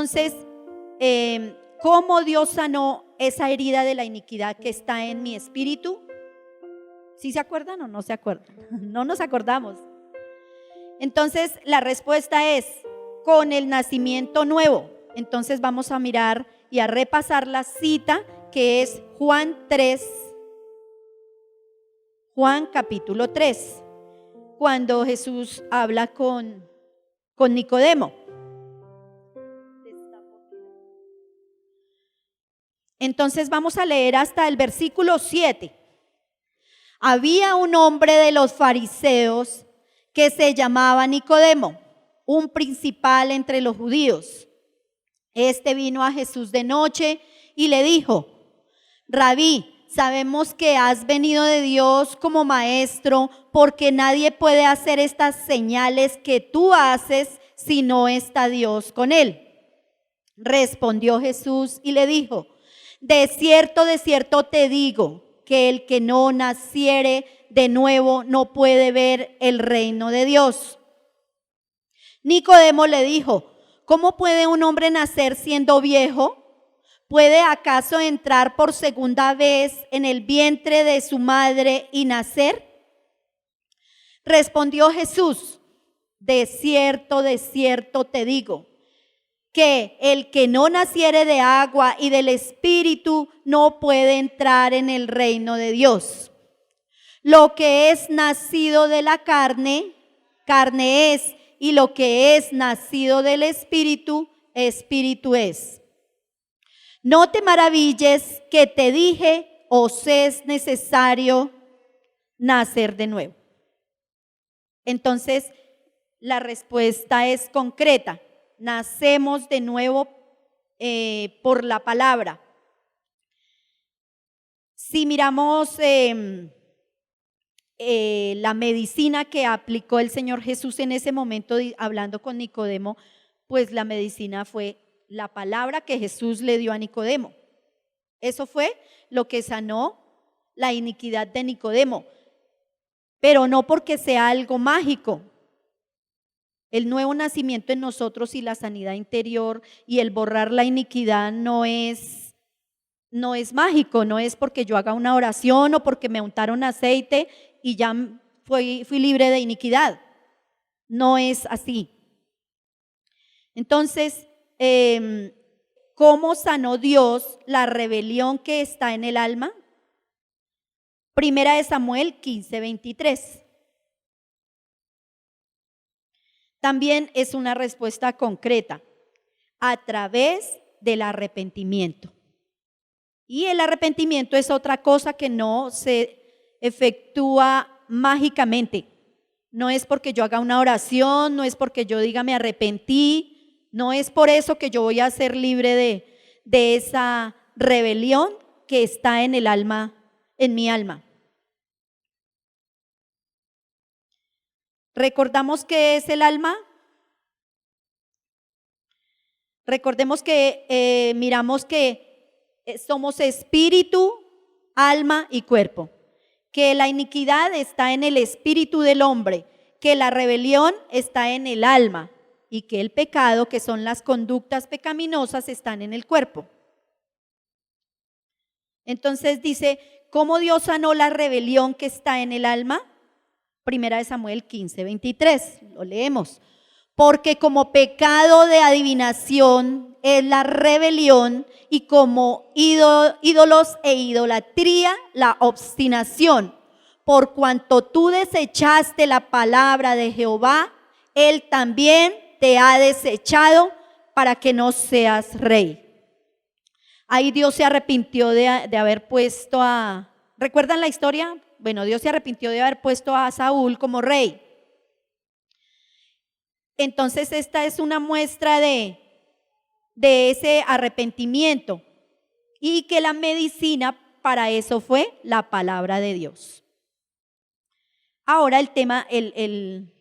Entonces, ¿cómo Dios sanó esa herida de la iniquidad que está en mi espíritu? ¿Sí se acuerdan o no se acuerdan? No nos acordamos. Entonces, la respuesta es con el nacimiento nuevo. Entonces vamos a mirar y a repasar la cita que es Juan 3, Juan capítulo 3, cuando Jesús habla con Nicodemo. Entonces vamos a leer hasta el versículo 7. Había un hombre de los fariseos que se llamaba Nicodemo, un principal entre los judíos. Este vino a Jesús de noche y le dijo: Rabí, sabemos que has venido de Dios como maestro, porque nadie puede hacer estas señales que tú haces si no está Dios con él. Respondió Jesús y le dijo: de cierto te digo, que el que no naciere de nuevo no puede ver el reino de Dios. Nicodemo le dijo: ¿cómo puede un hombre nacer siendo viejo? ¿Puede acaso entrar por segunda vez en el vientre de su madre y nacer? Respondió Jesús: de cierto te digo, que el que no naciere de agua y del Espíritu no puede entrar en el reino de Dios. Lo que es nacido de la carne, carne es, y lo que es nacido del Espíritu, Espíritu es. No te maravilles que te dije, os es necesario nacer de nuevo. Entonces, la respuesta es concreta. Nacemos de nuevo por la palabra. Si miramos la medicina que aplicó el Señor Jesús en ese momento hablando con Nicodemo, pues la medicina fue la palabra que Jesús le dio a Nicodemo. Eso fue lo que sanó la iniquidad de Nicodemo, pero no porque sea algo mágico. El nuevo nacimiento en nosotros y la sanidad interior y el borrar la iniquidad no es mágico, no es porque yo haga una oración o porque me untaron aceite y ya fui libre de iniquidad. No es así. Entonces, ¿cómo sanó Dios la rebelión que está en el alma? Primera de Samuel 15:23. También es una respuesta concreta, a través del arrepentimiento. Y el arrepentimiento es otra cosa que no se efectúa mágicamente. No es porque yo haga una oración, no es porque yo diga me arrepentí, no es por eso que yo voy a ser libre de esa rebelión que está en el alma, en mi alma. ¿Recordamos qué es el alma? Recordemos que miramos que somos espíritu, alma y cuerpo. Que la iniquidad está en el espíritu del hombre, que la rebelión está en el alma y que el pecado, que son las conductas pecaminosas, están en el cuerpo. Entonces dice, ¿cómo Dios sanó la rebelión que está en el alma? Primera de Samuel 15:23, lo leemos. Porque como pecado de adivinación es la rebelión y como ídolos e idolatría la obstinación. Por cuanto tú desechaste la palabra de Jehová, Él también te ha desechado para que no seas rey. Ahí Dios se arrepintió de haber puesto a... ¿Recuerdan la historia? Bueno, Dios se arrepintió de haber puesto a Saúl como rey. Entonces esta es una muestra de ese arrepentimiento y que la medicina para eso fue la palabra de Dios. Ahora el tema, el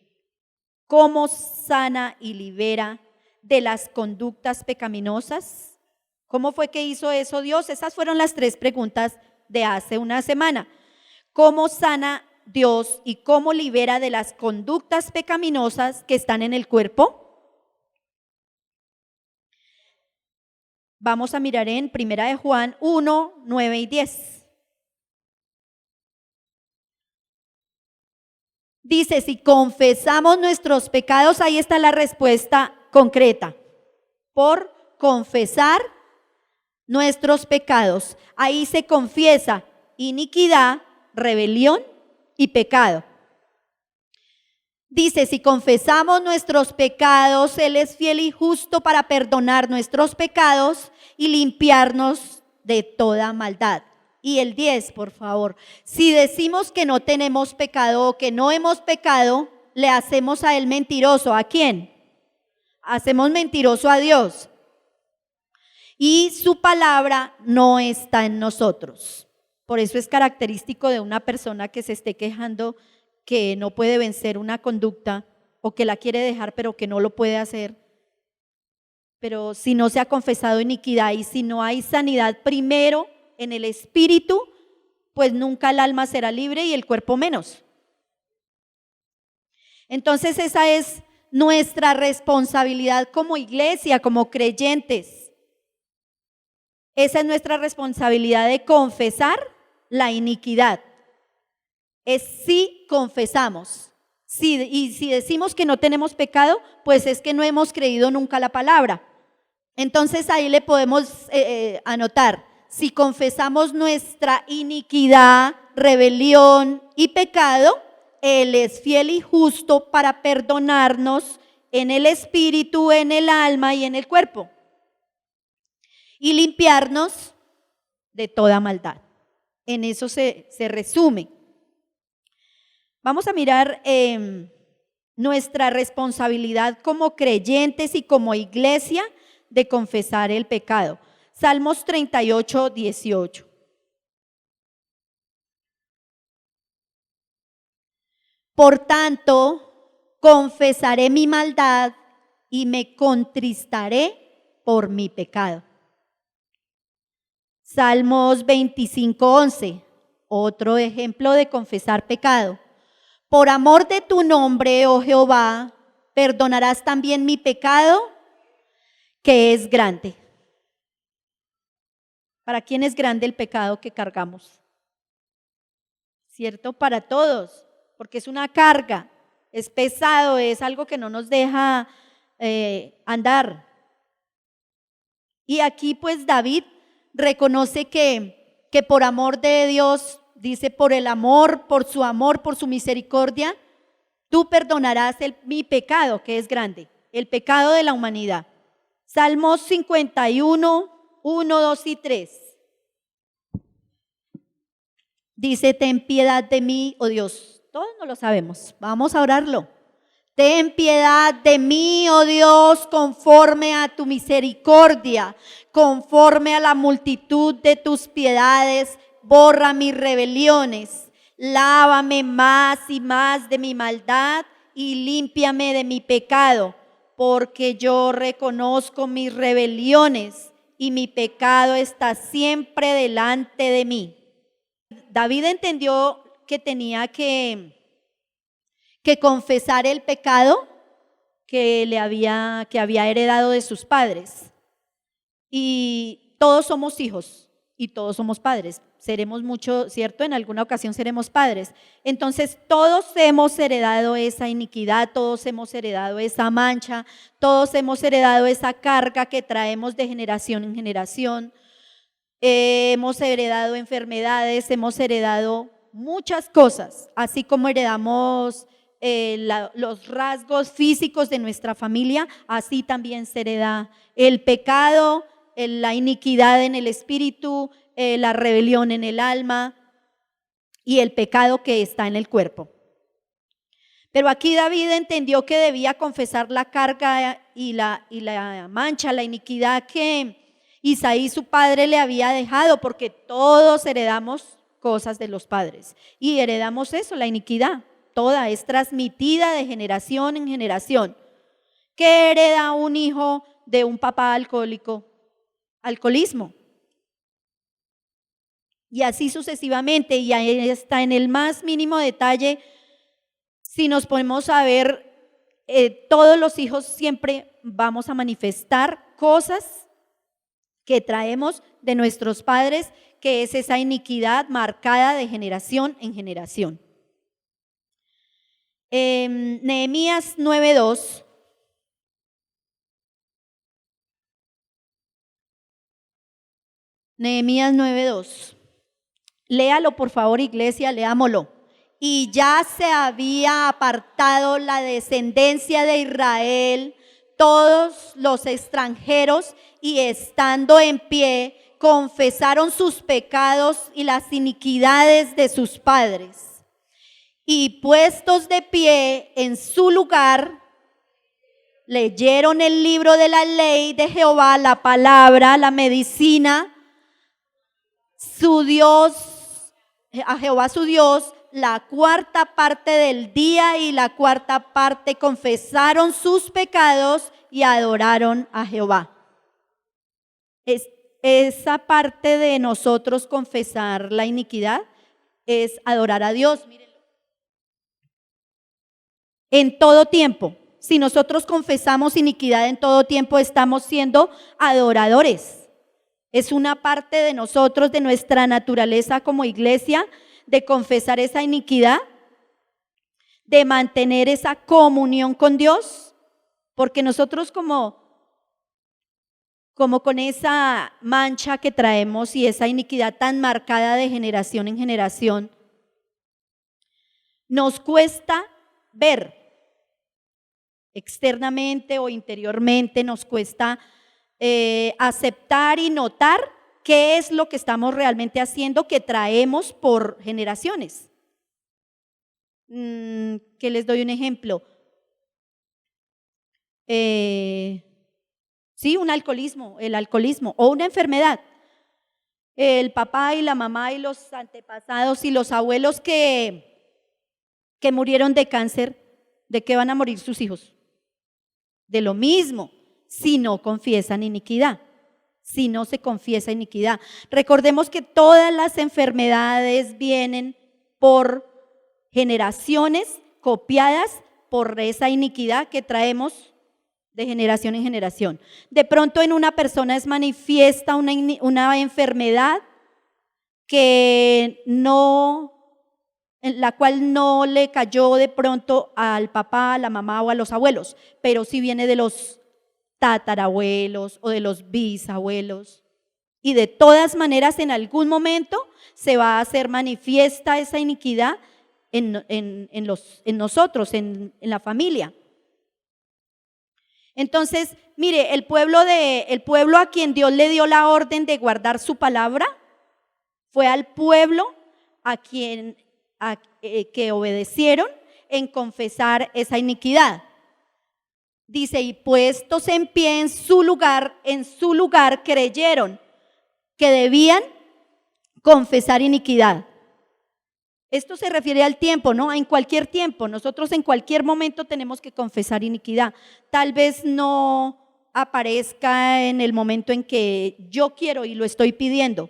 cómo sana y libera de las conductas pecaminosas. ¿Cómo fue que hizo eso Dios? Esas fueron las 3 preguntas de hace una semana. ¿Cómo sana Dios y cómo libera de las conductas pecaminosas que están en el cuerpo? Vamos a mirar en Primera de Juan 1, 9 y 10. Dice, si confesamos nuestros pecados, ahí está la respuesta concreta. Por confesar nuestros pecados. Ahí se confiesa iniquidad, rebelión y pecado. Dice, si confesamos nuestros pecados, Él es fiel y justo para perdonar nuestros pecados y limpiarnos de toda maldad. Y el 10, por favor. Si decimos que no tenemos pecado o que no hemos pecado, le hacemos a Él mentiroso. ¿A quién? Hacemos mentiroso a Dios. Y su palabra no está en nosotros. Por eso es característico de una persona que se esté quejando que no puede vencer una conducta o que la quiere dejar pero que no lo puede hacer. Pero si no se ha confesado iniquidad y si no hay sanidad primero en el espíritu, pues nunca el alma será libre y el cuerpo menos. Entonces esa es nuestra responsabilidad como iglesia, como creyentes. Esa es nuestra responsabilidad de confesar la iniquidad. Es si confesamos. Y si decimos que no tenemos pecado, pues es que no hemos creído nunca la palabra. Entonces ahí le podemos anotar, si confesamos nuestra iniquidad, rebelión y pecado, Él es fiel y justo para perdonarnos en el espíritu, en el alma y en el cuerpo. Y limpiarnos de toda maldad. En eso se resume. Vamos a mirar nuestra responsabilidad como creyentes y como iglesia de confesar el pecado. Salmos 38, 18. Por tanto, confesaré mi maldad y me contristaré por mi pecado. Salmos 25, 11. Otro ejemplo de confesar pecado. Por amor de tu nombre, oh Jehová, perdonarás también mi pecado, que es grande. ¿Para quién es grande el pecado que cargamos? ¿Cierto? Para todos, porque es una carga, es pesado, es algo que no nos deja andar. Y aquí pues David reconoce que por amor de Dios, dice, por el amor, por su misericordia, tú perdonarás mi pecado, que es grande, el pecado de la humanidad. Salmos 51, 1, 2 y 3. Dice, ten piedad de mí, oh Dios. Todos no lo sabemos, vamos a orarlo. Ten piedad de mí, oh Dios, conforme a tu misericordia, conforme a la multitud de tus piedades. Borra mis rebeliones, lávame más y más de mi maldad y límpiame de mi pecado, porque yo reconozco mis rebeliones y mi pecado está siempre delante de mí. David entendió que tenía que confesar el pecado que había heredado de sus padres. Y todos somos hijos y todos somos padres. Seremos mucho, ¿cierto? En alguna ocasión seremos padres. Entonces todos hemos heredado esa iniquidad, todos hemos heredado esa mancha, todos hemos heredado esa carga que traemos de generación en generación. Hemos heredado enfermedades, hemos heredado muchas cosas, así como heredamos los rasgos físicos de nuestra familia, así también se hereda el pecado, la iniquidad en el espíritu, la rebelión en el alma y el pecado que está en el cuerpo. Pero aquí David entendió que debía confesar la carga y la mancha, la iniquidad que Isaí su padre le había dejado, porque todos heredamos cosas de los padres y heredamos eso, la iniquidad, toda es transmitida de generación en generación. ¿Qué hereda un hijo de un papá alcohólico? Alcoholismo. Y así sucesivamente, y ahí está en el más mínimo detalle. Si nos ponemos a ver, todos los hijos siempre vamos a manifestar cosas que traemos de nuestros padres, que es esa iniquidad marcada de generación en generación. Nehemías 9:2. Nehemías 9:2. Léalo, por favor, iglesia, leámoslo. Y ya se había apartado la descendencia de Israel, todos los extranjeros, y estando en pie, confesaron sus pecados y las iniquidades de sus padres. Y puestos de pie en su lugar, leyeron el libro de la ley de Jehová, la palabra, la medicina, su Dios, a Jehová su Dios, la cuarta parte del día y la cuarta parte confesaron sus pecados y adoraron a Jehová. Esa parte de nosotros confesar la iniquidad es adorar a Dios. En todo tiempo, si nosotros confesamos iniquidad en todo tiempo, estamos siendo adoradores. Es una parte de nosotros, de nuestra naturaleza como iglesia, de confesar esa iniquidad, de mantener esa comunión con Dios, porque nosotros como con esa mancha que traemos y esa iniquidad tan marcada de generación en generación, nos cuesta ver externamente o interiormente, nos cuesta aceptar y notar qué es lo que estamos realmente haciendo, que traemos por generaciones. Que les doy un ejemplo. Sí, un alcoholismo, el alcoholismo o una enfermedad. El papá y la mamá y los antepasados y los abuelos que murieron de cáncer, ¿de qué van a morir sus hijos? De lo mismo, si no confiesan iniquidad, si no se confiesa iniquidad. Recordemos que todas las enfermedades vienen por generaciones copiadas por esa iniquidad que traemos de generación en generación. De pronto en una persona es manifiesta una enfermedad que en la cual no le cayó de pronto al papá, a la mamá o a los abuelos, pero sí viene de los tatarabuelos o de los bisabuelos. Y de todas maneras en algún momento se va a hacer manifiesta esa iniquidad en nosotros, en la familia. Entonces, mire, el pueblo a quien Dios le dio la orden de guardar su palabra fue al pueblo que obedecieron en confesar esa iniquidad. Dice, y puestos en pie en su lugar creyeron que debían confesar iniquidad. Esto se refiere al tiempo, ¿no? En cualquier tiempo, nosotros en cualquier momento tenemos que confesar iniquidad. Tal vez no aparezca en el momento en que yo quiero y lo estoy pidiendo.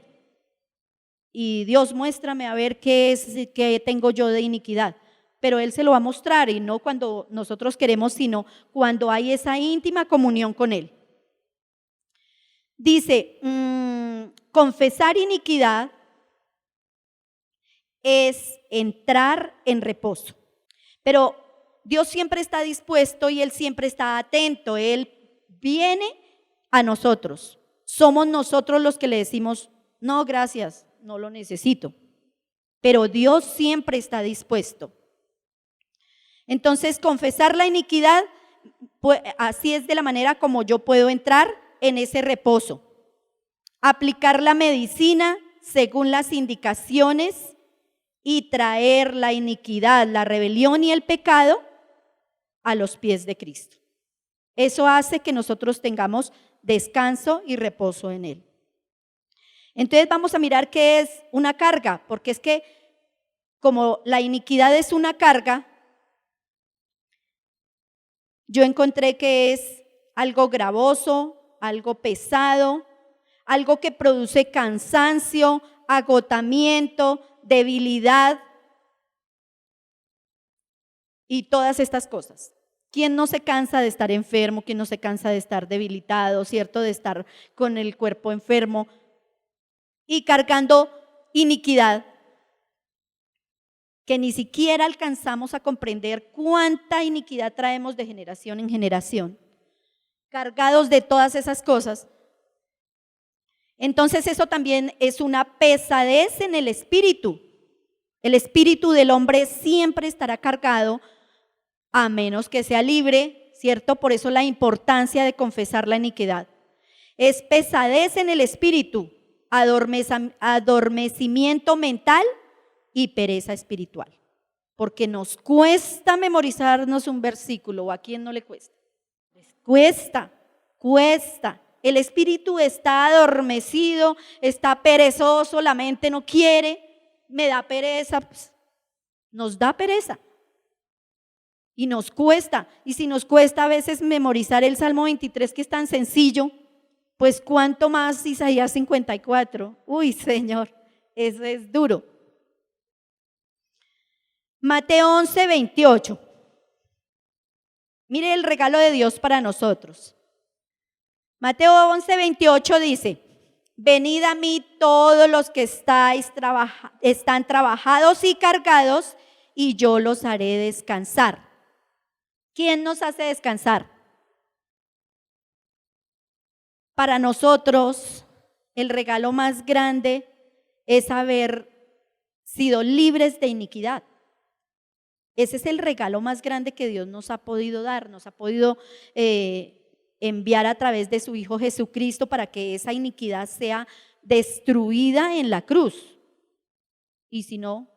Y Dios, muéstrame a ver qué tengo yo de iniquidad. Pero Él se lo va a mostrar y no cuando nosotros queremos, sino cuando hay esa íntima comunión con Él. Dice, confesar iniquidad es entrar en reposo. Pero Dios siempre está dispuesto y Él siempre está atento. Él viene a nosotros. Somos nosotros los que le decimos, no, gracias, no lo necesito. Pero Dios siempre está dispuesto. Entonces, confesar la iniquidad, pues, así es de la manera como yo puedo entrar en ese reposo. Aplicar la medicina según las indicaciones y traer la iniquidad, la rebelión y el pecado a los pies de Cristo. Eso hace que nosotros tengamos descanso y reposo en Él. Entonces vamos a mirar qué es una carga, porque es que como la iniquidad es una carga, yo encontré que es algo gravoso, algo pesado, algo que produce cansancio, agotamiento, debilidad y todas estas cosas. ¿Quién no se cansa de estar enfermo? ¿Quién no se cansa de estar debilitado, cierto? De estar con el cuerpo enfermo y cargando iniquidad, que ni siquiera alcanzamos a comprender cuánta iniquidad traemos de generación en generación, cargados de todas esas cosas. Entonces eso también es una pesadez en el espíritu. El espíritu del hombre siempre estará cargado a menos que sea libre, ¿cierto? Por eso la importancia de confesar la iniquidad. Es pesadez en el espíritu, adormecimiento mental y pereza espiritual. Porque nos cuesta memorizarnos un versículo, ¿o a quién no le cuesta? Les cuesta. El espíritu está adormecido, está perezoso, la mente no quiere, me da pereza, pues, nos da pereza. Y nos cuesta, y si nos cuesta a veces memorizar el Salmo 23, que es tan sencillo, pues cuánto más Isaías 54. Uy, Señor, eso es duro. Mateo 11:28. Mire el regalo de Dios para nosotros. Mateo 11:28 dice: venid a mí todos los que están trabajados y cargados, y yo los haré descansar. ¿Quién nos hace descansar? Para nosotros, el regalo más grande es haber sido libres de iniquidad. Ese es el regalo más grande que Dios nos ha podido dar, nos ha podido enviar a través de su Hijo Jesucristo para que esa iniquidad sea destruida en la cruz. Y si no,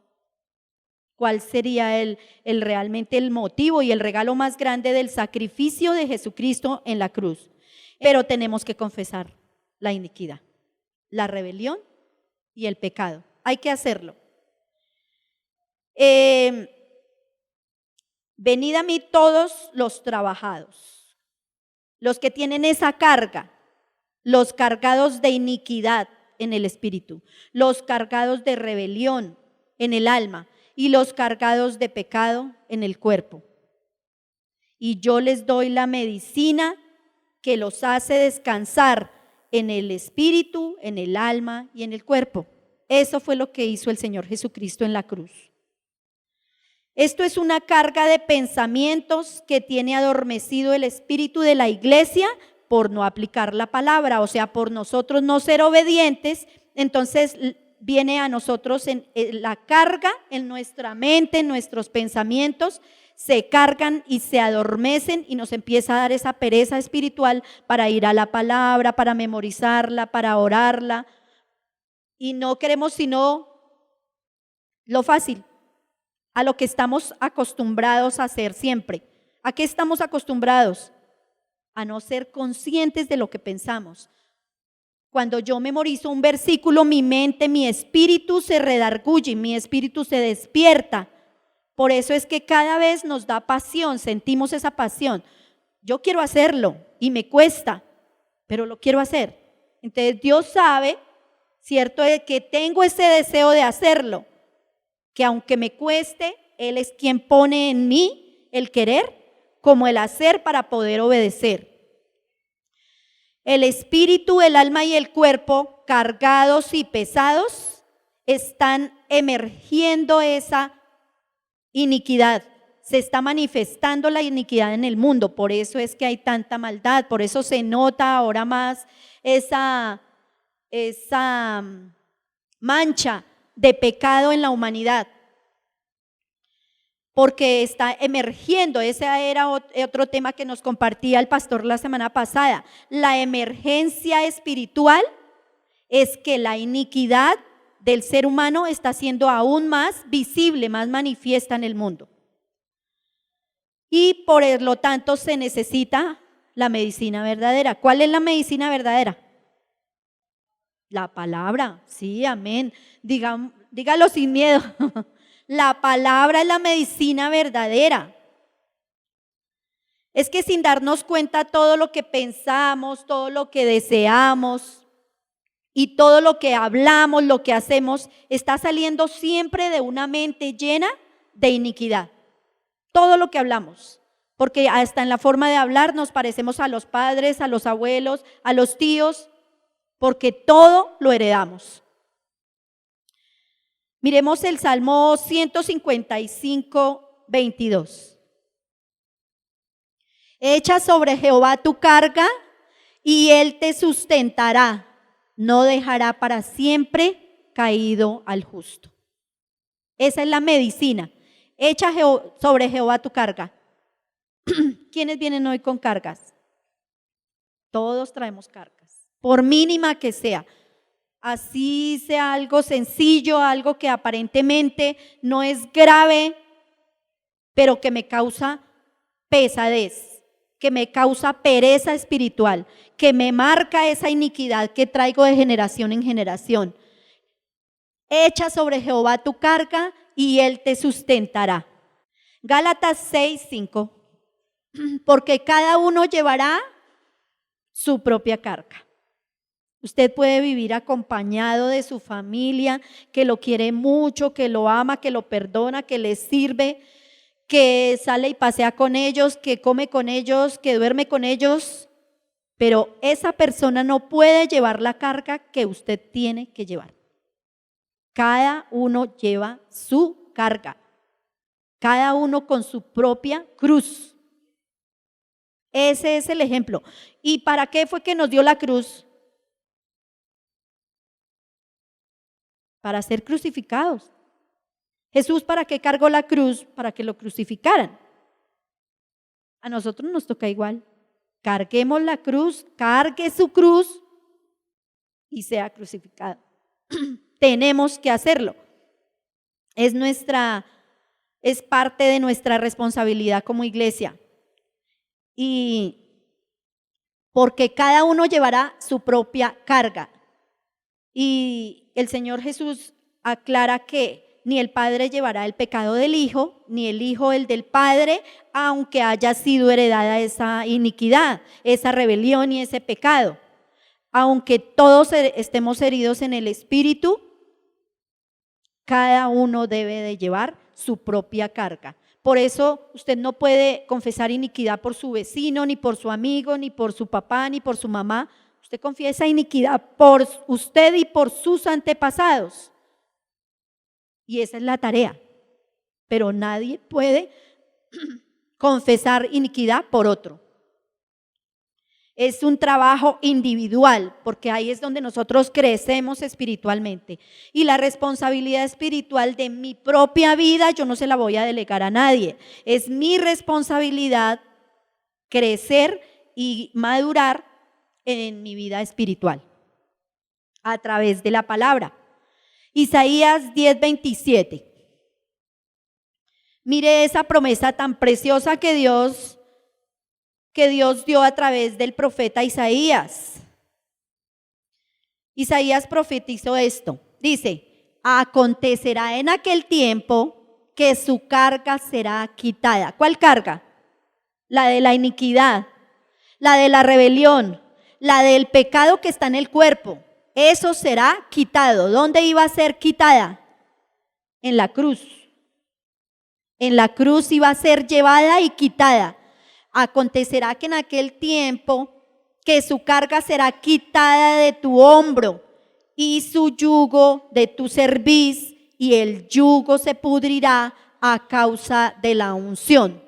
¿cuál sería realmente el motivo y el regalo más grande del sacrificio de Jesucristo en la cruz? Pero tenemos que confesar la iniquidad, la rebelión y el pecado. Hay que hacerlo. Venid a mí todos los trabajados, los que tienen esa carga, los cargados de iniquidad en el espíritu, los cargados de rebelión en el alma y los cargados de pecado en el cuerpo. Y yo les doy la medicina que los hace descansar en el espíritu, en el alma y en el cuerpo. Eso fue lo que hizo el Señor Jesucristo en la cruz. Esto es una carga de pensamientos que tiene adormecido el espíritu de la iglesia por no aplicar la palabra, o sea, por nosotros no ser obedientes. Entonces viene a nosotros la carga en nuestra mente, en nuestros pensamientos, se cargan y se adormecen y nos empieza a dar esa pereza espiritual para ir a la palabra, para memorizarla, para orarla. Y no queremos sino lo fácil, a lo que estamos acostumbrados a hacer siempre. ¿A qué estamos acostumbrados? A no ser conscientes de lo que pensamos. Cuando yo memorizo un versículo, mi mente, mi espíritu se redarguye, mi espíritu se despierta. Por eso es que cada vez nos da pasión, sentimos esa pasión. Yo quiero hacerlo y me cuesta, pero lo quiero hacer. Entonces Dios sabe, ¿cierto?, de que tengo ese deseo de hacerlo, que aunque me cueste, Él es quien pone en mí el querer como el hacer para poder obedecer. El espíritu, el alma y el cuerpo, cargados y pesados, están emergiendo esa iniquidad. Se está manifestando la iniquidad en el mundo, por eso es que hay tanta maldad, por eso se nota ahora más esa mancha de pecado en la humanidad, porque está emergiendo. Ese era otro tema que nos compartía el pastor la semana pasada. La emergencia espiritual es que la iniquidad del ser humano está siendo aún más visible, más manifiesta en el mundo. Y por lo tanto se necesita la medicina verdadera. ¿Cuál es la medicina verdadera? La palabra, sí, amén. Dígalo sin miedo. La palabra es la medicina verdadera. Es que sin darnos cuenta todo lo que pensamos, todo lo que deseamos y todo lo que hablamos, lo que hacemos, está saliendo siempre de una mente llena de iniquidad. Todo lo que hablamos, porque hasta en la forma de hablar nos parecemos a los padres, a los abuelos, a los tíos, porque todo lo heredamos. Miremos el Salmo 155, 22. Echa sobre Jehová tu carga y él te sustentará. No dejará para siempre caído al justo. Esa es la medicina. Echa sobre Jehová tu carga. ¿Quiénes vienen hoy con cargas? Todos traemos cargas, por mínima que sea. Así sea algo sencillo, algo que aparentemente no es grave, pero que me causa pesadez, que me causa pereza espiritual, que me marca esa iniquidad que traigo de generación en generación. Echa sobre Jehová tu carga y él te sustentará. Gálatas 6, 5. Porque cada uno llevará su propia carga. Usted puede vivir acompañado de su familia, que lo quiere mucho, que lo ama, que lo perdona, que le sirve, que sale y pasea con ellos, que come con ellos, que duerme con ellos, pero esa persona no puede llevar la carga que usted tiene que llevar. Cada uno lleva su carga, cada uno con su propia cruz. Ese es el ejemplo. ¿Y para qué fue que nos dio la cruz? Para ser crucificados. Jesús, ¿para qué cargó la cruz? Para que lo crucificaran. A nosotros nos toca igual. Carguemos la cruz, cargue su cruz y sea crucificado. Tenemos que hacerlo. Es parte de nuestra responsabilidad como iglesia. Y porque cada uno llevará su propia carga. Y el Señor Jesús aclara que ni el Padre llevará el pecado del Hijo, ni el Hijo el del Padre, aunque haya sido heredada esa iniquidad, esa rebelión y ese pecado. Aunque todos estemos heridos en el espíritu, cada uno debe de llevar su propia carga. Por eso usted no puede confesar iniquidad por su vecino, ni por su amigo, ni por su papá, ni por su mamá. Usted confiesa iniquidad por usted y por sus antepasados. Y esa es la tarea. Pero nadie puede confesar iniquidad por otro. Es un trabajo individual, porque ahí es donde nosotros crecemos espiritualmente. Y la responsabilidad espiritual de mi propia vida yo no se la voy a delegar a nadie. Es mi responsabilidad crecer y madurar en mi vida espiritual a través de la palabra. Isaías 10:27. Mire esa promesa tan preciosa que Dios dio a través del profeta Isaías. Isaías profetizó esto. Dice: acontecerá en aquel tiempo que su carga será quitada. ¿Cuál carga? La de la iniquidad, la de la rebelión, la del pecado que está en el cuerpo. Eso será quitado. ¿Dónde iba a ser quitada? En la cruz. En la cruz iba a ser llevada y quitada. Acontecerá que en aquel tiempo que su carga será quitada de tu hombro y su yugo de tu cerviz, y el yugo se pudrirá a causa de la unción.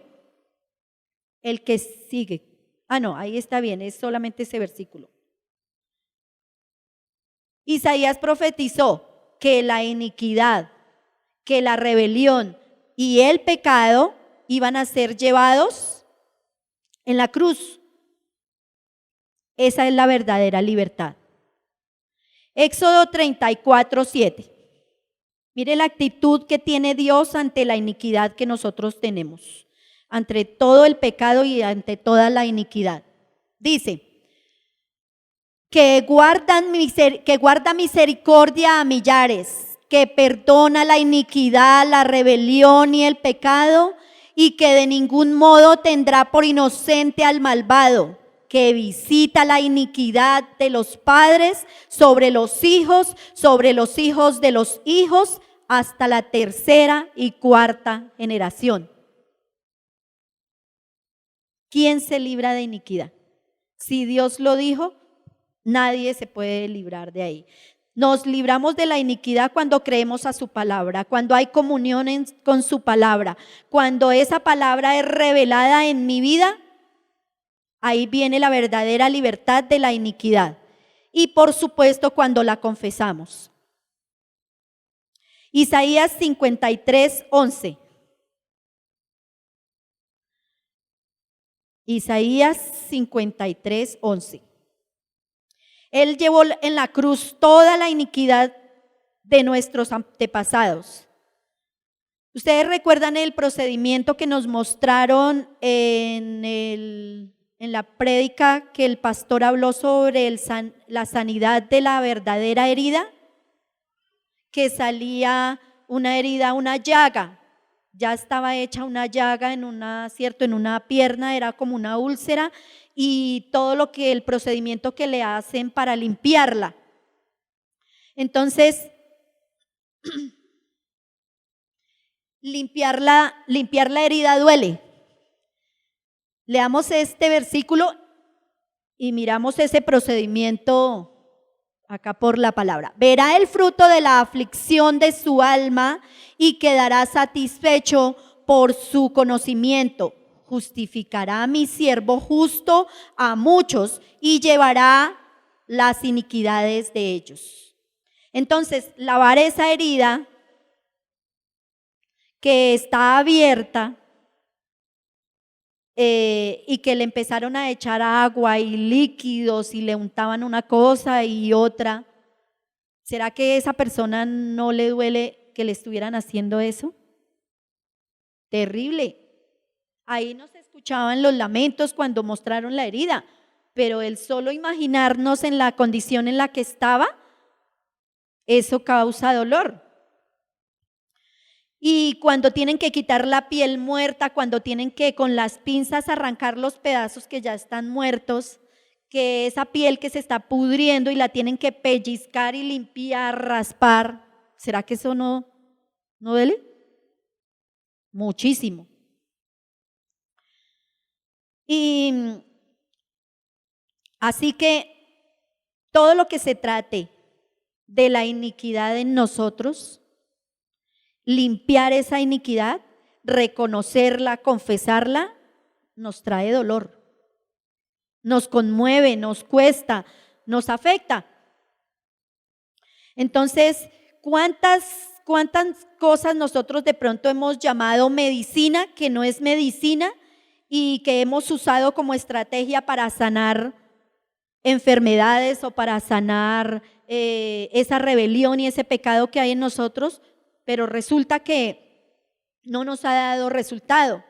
El que sigue. No, ahí está bien, es solamente ese versículo. Isaías profetizó que la iniquidad, que la rebelión y el pecado iban a ser llevados en la cruz. Esa es la verdadera libertad. Éxodo 34:7. Mire la actitud que tiene Dios ante la iniquidad que nosotros tenemos, ante todo el pecado y ante toda la iniquidad. Dice: que guarda misericordia a millares, que perdona la iniquidad, la rebelión y el pecado, y que de ningún modo tendrá por inocente al malvado, que visita la iniquidad de los padres sobre los hijos de los hijos, hasta la tercera y cuarta generación. ¿Quién se libra de iniquidad? Si Dios lo dijo, nadie se puede librar de ahí. Nos libramos de la iniquidad cuando creemos a su palabra, cuando hay comunión con su palabra, cuando esa palabra es revelada en mi vida, ahí viene la verdadera libertad de la iniquidad. Y por supuesto cuando la confesamos. Isaías 53:11. Isaías 53:11. Él llevó en la cruz toda la iniquidad de nuestros antepasados. Ustedes recuerdan el procedimiento que nos mostraron en la prédica que el pastor habló sobre la sanidad de la verdadera herida, que salía una herida, una llaga, ya estaba hecha una llaga en una pierna, era como una úlcera, y todo el procedimiento que le hacen para limpiarla. Entonces, limpiar la herida duele. Leamos este versículo y miramos ese procedimiento acá por la palabra. Verá el fruto de la aflicción de su alma y quedará satisfecho por su conocimiento. Justificará a mi siervo justo a muchos y llevará las iniquidades de ellos. Entonces, lavar esa herida que está abierta y que le empezaron a echar agua y líquidos y le untaban una cosa y otra. ¿Será que a esa persona no le duele que le estuvieran haciendo eso? Terrible. Ahí no se escuchaban los lamentos cuando mostraron la herida, pero el solo imaginarnos en la condición en la que estaba, eso causa dolor. Y cuando tienen que quitar la piel muerta, cuando tienen que con las pinzas arrancar los pedazos que ya están muertos, que esa piel que se está pudriendo y la tienen que pellizcar y limpiar, raspar, ¿será que eso no duele? Muchísimo. Y así que todo lo que se trate de la iniquidad en nosotros, limpiar esa iniquidad, reconocerla, confesarla, nos trae dolor, nos conmueve, nos cuesta, nos afecta. Entonces, ¿cuántas cosas nosotros de pronto hemos llamado medicina, que no es medicina, y que hemos usado como estrategia para sanar enfermedades o para sanar esa rebelión y ese pecado que hay en nosotros? Pero resulta que no nos ha dado resultado.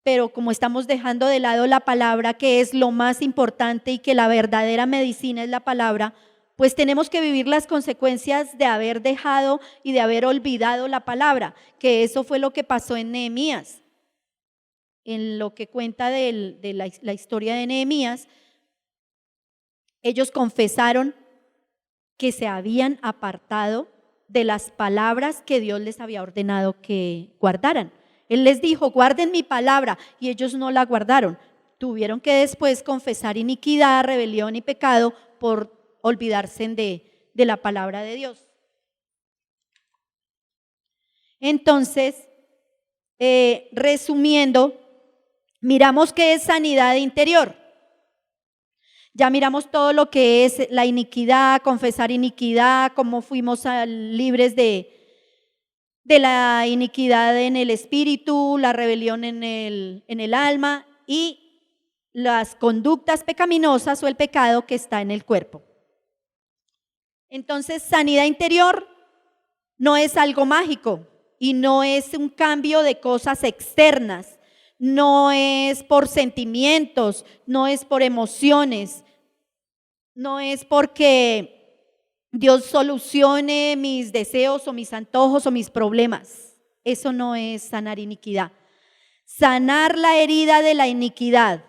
Pero como estamos dejando de lado la palabra, que es lo más importante y que la verdadera medicina es la palabra, pues tenemos que vivir las consecuencias de haber dejado y de haber olvidado la palabra, que eso fue lo que pasó en Nehemías. En lo que cuenta de la historia de Nehemías, ellos confesaron que se habían apartado de las palabras que Dios les había ordenado que guardaran. Él les dijo, guarden mi palabra, y ellos no la guardaron. Tuvieron que después confesar iniquidad, rebelión y pecado por olvidarse de la palabra de Dios. Entonces, resumiendo, miramos qué es sanidad interior. Ya miramos todo lo que es la iniquidad, confesar iniquidad, cómo fuimos libres de la iniquidad en el espíritu, la rebelión en el alma y las conductas pecaminosas o el pecado que está en el cuerpo. Entonces, sanidad interior no es algo mágico y no es un cambio de cosas externas. No es por sentimientos, no es por emociones, no es porque Dios solucione mis deseos o mis antojos o mis problemas. Eso no es sanar iniquidad. Sanar la herida de la iniquidad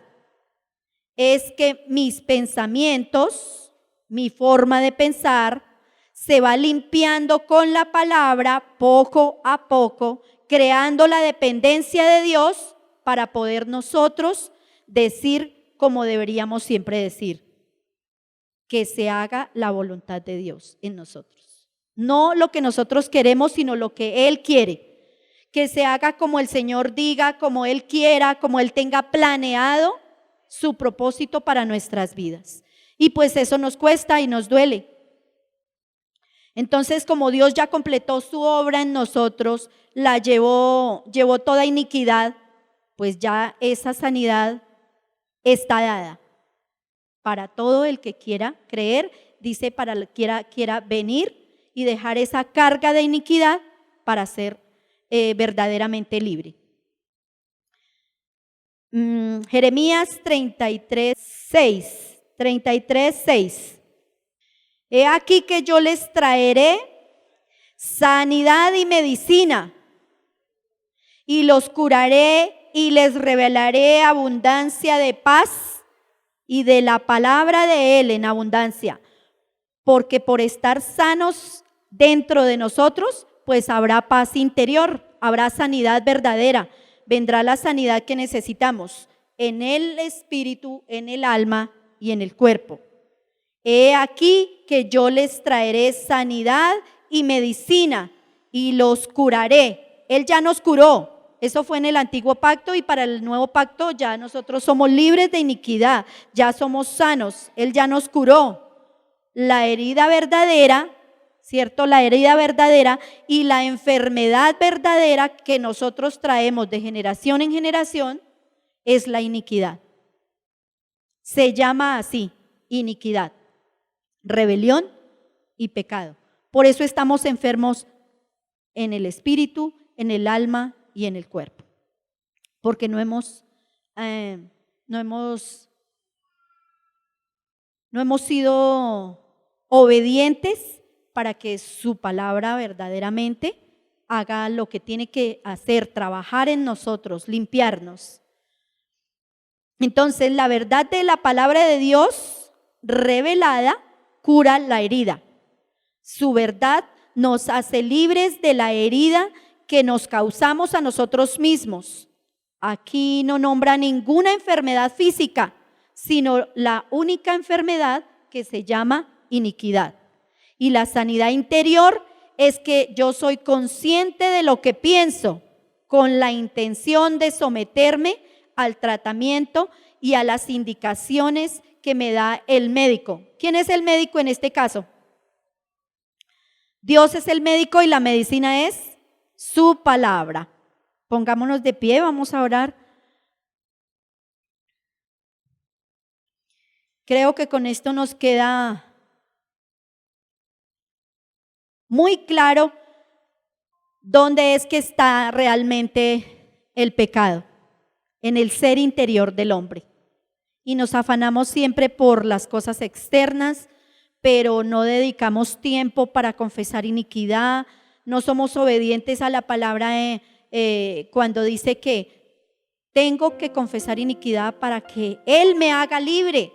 es que mis pensamientos, mi forma de pensar, se va limpiando con la palabra poco a poco, creando la dependencia de Dios para poder nosotros decir como deberíamos siempre decir: que se haga la voluntad de Dios en nosotros. No lo que nosotros queremos, sino lo que Él quiere. Que se haga como el Señor diga, como Él quiera, como Él tenga planeado su propósito para nuestras vidas. Y pues eso nos cuesta y nos duele. Entonces, como Dios ya completó su obra en nosotros, la llevó toda iniquidad, pues ya esa sanidad está dada para todo el que quiera creer. Dice, para el que quiera venir y dejar esa carga de iniquidad para ser verdaderamente libre. Jeremías 33:6. He aquí que yo les traeré sanidad y medicina, y los curaré y les revelaré abundancia de paz y de la palabra de Él en abundancia, porque por estar sanos dentro de nosotros, pues habrá paz interior, habrá sanidad verdadera, vendrá la sanidad que necesitamos en el espíritu, en el alma y en el cuerpo. He aquí que yo les traeré sanidad y medicina y los curaré. Él ya nos curó. Eso fue en el antiguo pacto, y para el nuevo pacto ya nosotros somos libres de iniquidad, ya somos sanos. Él ya nos curó. La herida verdadera, ¿cierto? La herida verdadera y la enfermedad verdadera que nosotros traemos de generación en generación es la iniquidad. Se llama así, iniquidad, rebelión y pecado. Por eso estamos enfermos en el espíritu, en el alma y en el cuerpo, porque no hemos sido obedientes para que su palabra verdaderamente haga lo que tiene que hacer, trabajar en nosotros, limpiarnos. Entonces, la verdad de la palabra de Dios revelada cura la herida. Su verdad nos hace libres de la herida que nos causamos a nosotros mismos. Aquí no nombra ninguna enfermedad física, sino la única enfermedad que se llama iniquidad. Y la sanidad interior es que yo soy consciente de lo que pienso, con la intención de someterme al tratamiento y a las indicaciones que me da el médico. ¿Quién es el médico en este caso? Dios es el médico y la medicina es su palabra. Pongámonos de pie, vamos a orar. Creo que con esto nos queda muy claro dónde es que está realmente el pecado, en el ser interior del hombre. Y nos afanamos siempre por las cosas externas, pero no dedicamos tiempo para confesar iniquidad. No somos obedientes a la palabra cuando dice que tengo que confesar iniquidad para que Él me haga libre,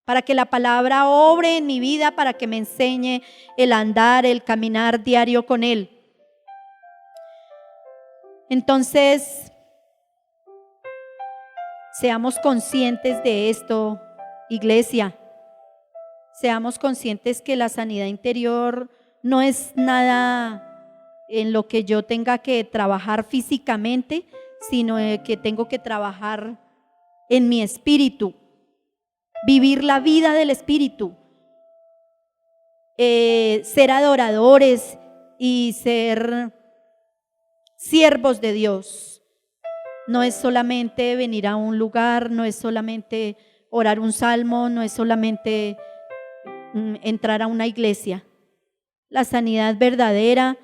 para que la palabra obre en mi vida, para que me enseñe el andar, el caminar diario con Él. Entonces, seamos conscientes de esto, iglesia. Seamos conscientes que la sanidad interior no es nada en lo que yo tenga que trabajar físicamente, sino que tengo que trabajar en mi espíritu, vivir la vida del espíritu, ser adoradores y ser siervos de Dios. No es solamente venir a un lugar, no es solamente orar un salmo, no es solamente entrar a una iglesia. La sanidad verdadera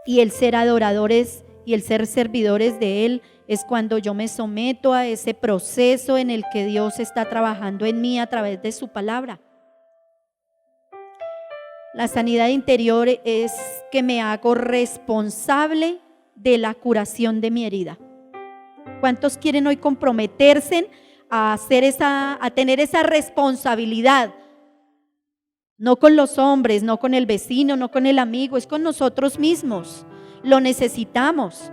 y el ser adoradores y el ser servidores de Él es cuando yo me someto a ese proceso en el que Dios está trabajando en mí a través de su palabra. La sanidad interior es que me hago responsable de la curación de mi herida. ¿Cuántos quieren hoy comprometerse a tener esa responsabilidad? No con los hombres, no con el vecino, no con el amigo, es con nosotros mismos. Lo necesitamos.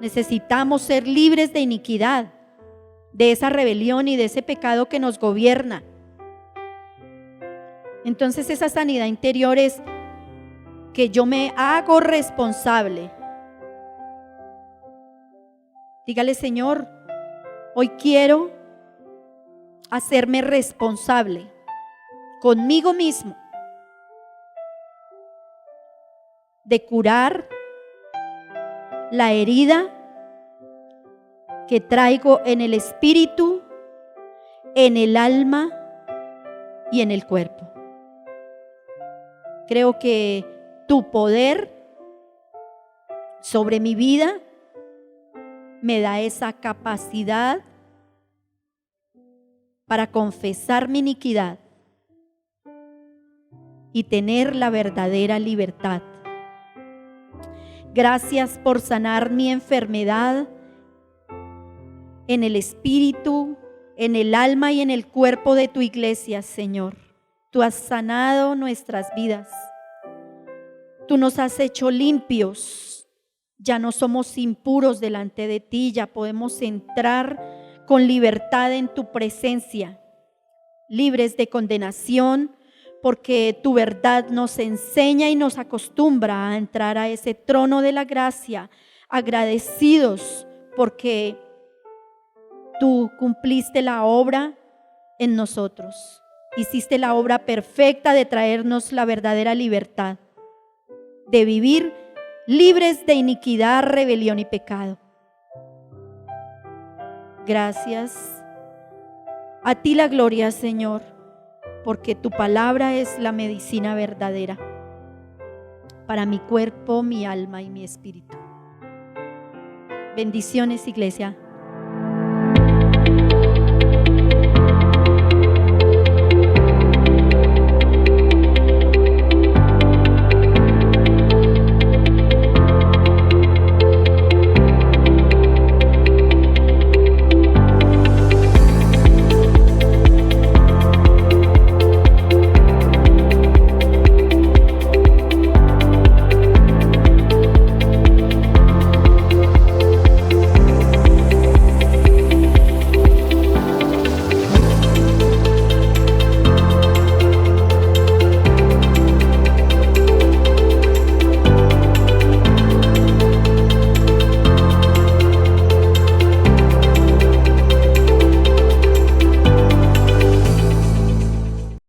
Necesitamos ser libres de iniquidad. de esa rebelión y de ese pecado que nos gobierna. Entonces esa sanidad interior es que yo me hago responsable. Dígale: Señor, hoy quiero hacerme responsable conmigo mismo de curar la herida que traigo en el espíritu, en el alma y en el cuerpo. Creo que tu poder sobre mi vida me da esa capacidad para confesar mi iniquidad y tener la verdadera libertad. Gracias por sanar mi enfermedad en el espíritu, en el alma y en el cuerpo de tu iglesia, Señor. Tú has sanado nuestras vidas. Tú nos has hecho limpios. Ya no somos impuros delante de ti. Ya podemos entrar con libertad en tu presencia, libres de condenación, porque tu verdad nos enseña y nos acostumbra a entrar a ese trono de la gracia, agradecidos porque tú cumpliste la obra en nosotros. Hiciste la obra perfecta de traernos la verdadera libertad, de vivir libres de iniquidad, rebelión y pecado. Gracias. A ti la gloria, Señor, porque tu palabra es la medicina verdadera para mi cuerpo, mi alma y mi espíritu. Bendiciones, iglesia.